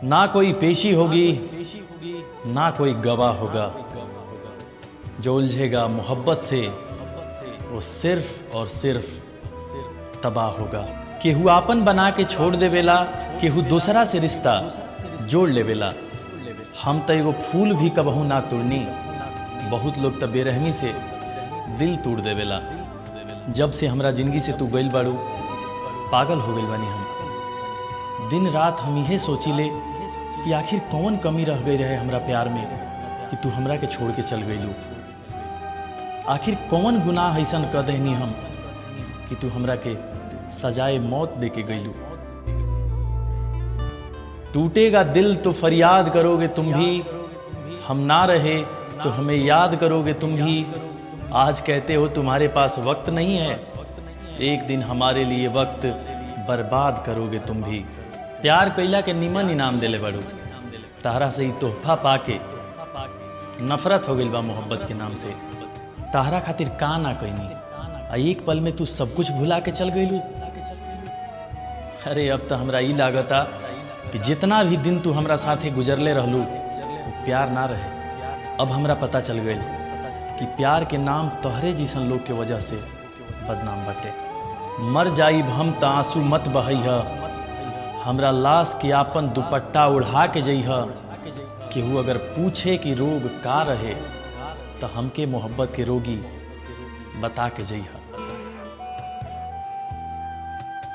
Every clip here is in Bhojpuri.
ना कोई पेशी होगी ना कोई गवाह होगा, जो उलझेगा मोहब्बत से वो सिर्फ और सिर्फ तबाह होगा। केहू आपन बना के छोड़ देवेला, केहू दूसरा से रिश्ता जोड़ लेवेला। हम तो एगो फूल भी कबहू ना तोड़नी, बहुत लोग तो बेरहमी से दिल तोड़ देवेला। जब से हमरा जिंदगी से तू गइल बाड़ू, पागल हो गइल बानी हम। दिन रात हम यही सोचिले कि आखिर कौन कमी रह गई रहे हमरा प्यार में कि तू हमरा के छोड़ के चल गइलू। आखिर कौन गुनाह ऐसन कर देनी हम कि तू हमरा के सजाए मौत दे के गइलू। टूटेगा दिल तो फरियाद करोगे तुम भी, हम ना रहे तो हमें याद करोगे तुम भी। आज कहते हो तुम्हारे पास वक्त नहीं है, एक दिन हमारे लिए वक्त बर्बाद करोगे तुम भी। प्यार कैला के निमन इनाम देले बड़ू, तारा से ही तोहफा पाके नफरत हो गइल बा मोहब्बत के नाम से। तारा खातिर का ना कहनी, एक पल में तू सब कुछ भुला के चल गइलू। अरे अब तो हमरा ई लागता कि जितना भी दिन तू हमरा साथे गुजरले रहलू वो प्यार ना रहे। अब हमरा पता चल गई कि प्यार के नाम तोहरे जैसन लोग के वजह से बदनाम बाटे। मर जाइब हम त आंसू मत बहैह, हमरा लाश के आपन दुपट्टा उड़ा के जइह। केहू अगर पूछे कि रोग का रहे तो हमके मोहब्बत के रोगी बता के जइह।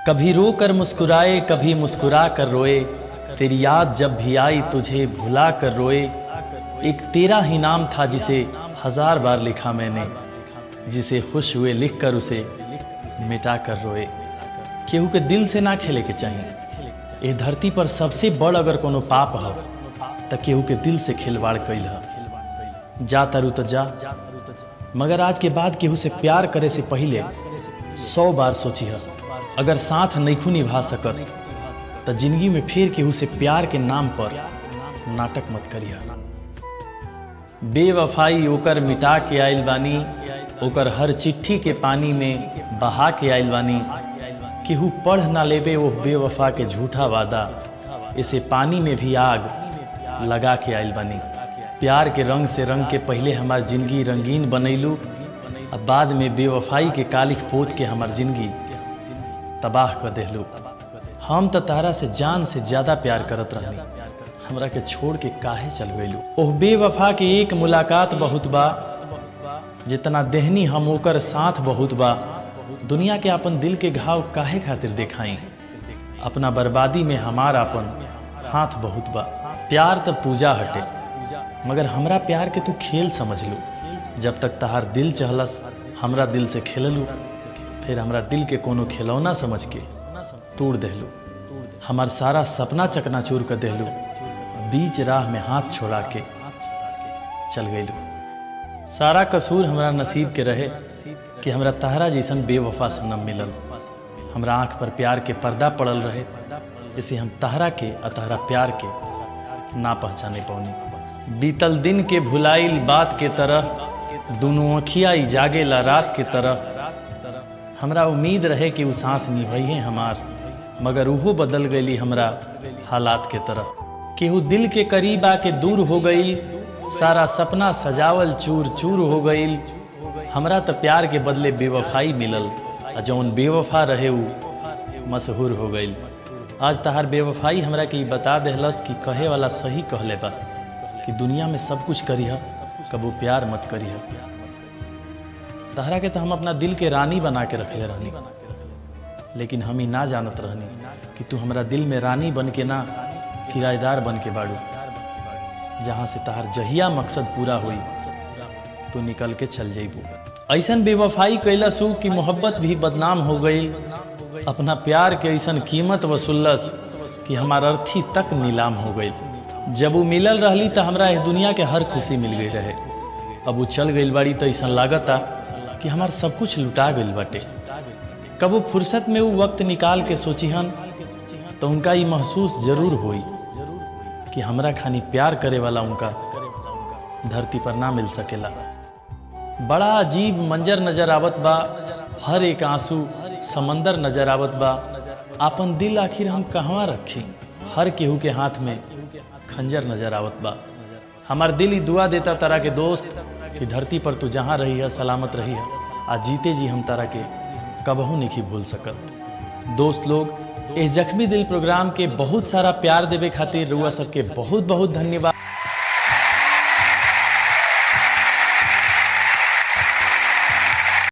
कभी रो कर मुस्कुराए कभी मुस्कुरा कर रोए, तेरी याद जब भी आई तुझे भुला कर रोए। एक तेरा ही नाम था जिसे 1000 बार लिखा मैंने, जिसे खुश हुए लिख कर उसे मिटा कर रोए। केहू के दिल से ना खेले के चाहिए। ए धरती पर सबसे बड़ अगर कोनो पाप हो तो केहू के दिल से खिलवाड़ कैल ह। जा तारू तो जा, मगर आज के बाद केहू से प्यार करे से पहले 100 बार सोची ह। अगर साथ नैखू निभा सकत तो जिंदगी में फिर केहू से प्यार के नाम पर नाटक मत करिया। बेवफाई ओकर मिटा के आइल बानी, ओकर हर चिट्ठी के पानी में बहा के आइल बानी। केहू पढ़ ना लेबे वो बेवफा के झूठा वादा, इसे पानी में भी आग लगा के आइल बानी। प्यार के रंग से रंग के पहले हमार जिंदगी रंगीन बनैलू, अब बाद में बेवफाई के कालिख पोत के हमार जिंदगी तबाह कर देलू। हम तो तारा से जान से ज्यादा प्यार करत रहनी, हमरा के छोड़ के काहे चल गइलू। ओह बेवफा के एक मुलाकात बहुत बा, जितना देहनी हम ओकर साथ बहुत बा। दुनिया के अपन दिल के घाव काहे खातिर देखाई, अपना बर्बादी में हमारा अपन हाथ बहुत बा। प्यार तो पूजा हटे, मगर हमरा प्यार के तू खेल समझ लू। जब तक तहार दिल चहलस हमरा दिल से खेललू, फिर हमरा दिल के कोनो खिलौना समझ के तोड़ देहलू। हमार सारा सपना चकनाचूर कर देहलू, बीच राह में हाथ छोड़ा के चल गइलू। सारा कसूर हमरा नसीब के रहे कि हमरा तहरा जैसन बेवफा सनम मिलल। हमरा आँख पर प्यार के पर्दा पड़ल रहे, इसे हम तहरा के और तहरा प्यार के ना पहचाने पौनी। बीतल दिन के भुलाइल बात के तरह, दोनों अखिया ही जागेला रात के तरह। हमरा उम्मीद रहे कि वो साथ निभाइए हमार, मगर उहो बदल गई हमरा हालात के तरह। केहू दिल के करीब आके दूर हो गई, सारा सपना सजावल चूर चूर हो गई। हमरा तो प्यार के बदले बेवफाई मिलल, जौन बेवफा रहे वो मशहूर हो गई। आज तहार बेवफाई हमरा के बता देहलस कि कहे वाला सही कहले बा कि दुनिया में सब कुछ करिह, कबो प्यार मत करिह। तहरा के तो हम अपना दिल के रानी बना के रखले रहनी, लेकिन हम ही ना जानत रहनी कि तू हमरा दिल में रानी बन के ना किराएदार बन के बाड़ू। जहाँ से तहार जहिया मकसद पूरा हुई तो निकल के चल जाइबू। ऐसन बेवफाई कैलसू कि मोहब्बत भी बदनाम हो गई। अपना प्यार के ऐसन कीमत वसूलस कि हमार अर्थी तक नीलाम हो गई। जब वो मिलल रहली तो हमरा इस दुनिया के हर खुशी मिल गई रहे। अब वो चल गई बाड़ी तो ऐसा लागता कि हमार सब कुछ लुटा गई बाटे। कबो फुर्सत में वो वक्त निकाल के सोचिहन तो उनका ये महसूस जरूर होई कि हमरा खानी प्यार करे वाला उनका धरती पर ना मिल सकेला। बड़ा अजीब मंजर नजर आवत बा, हर एक आंसू समंदर नजर आवत बा। आपन दिल आखिर हम कहवा रखी, हर केहू के हाथ में खंजर नजर आवत बा। हमार दिल ही दुआ देता तारा के दोस्त कि धरती पर तू जहाँ रही है सलामत रही है, आ जीते जी हम तारा के कबहू नहीं भूल सकत। दोस्त लोग, इस जख्मी दिल प्रोग्राम के बहुत सारा प्यार देवे खातिर रुआ सबके बहुत बहुत धन्यवाद।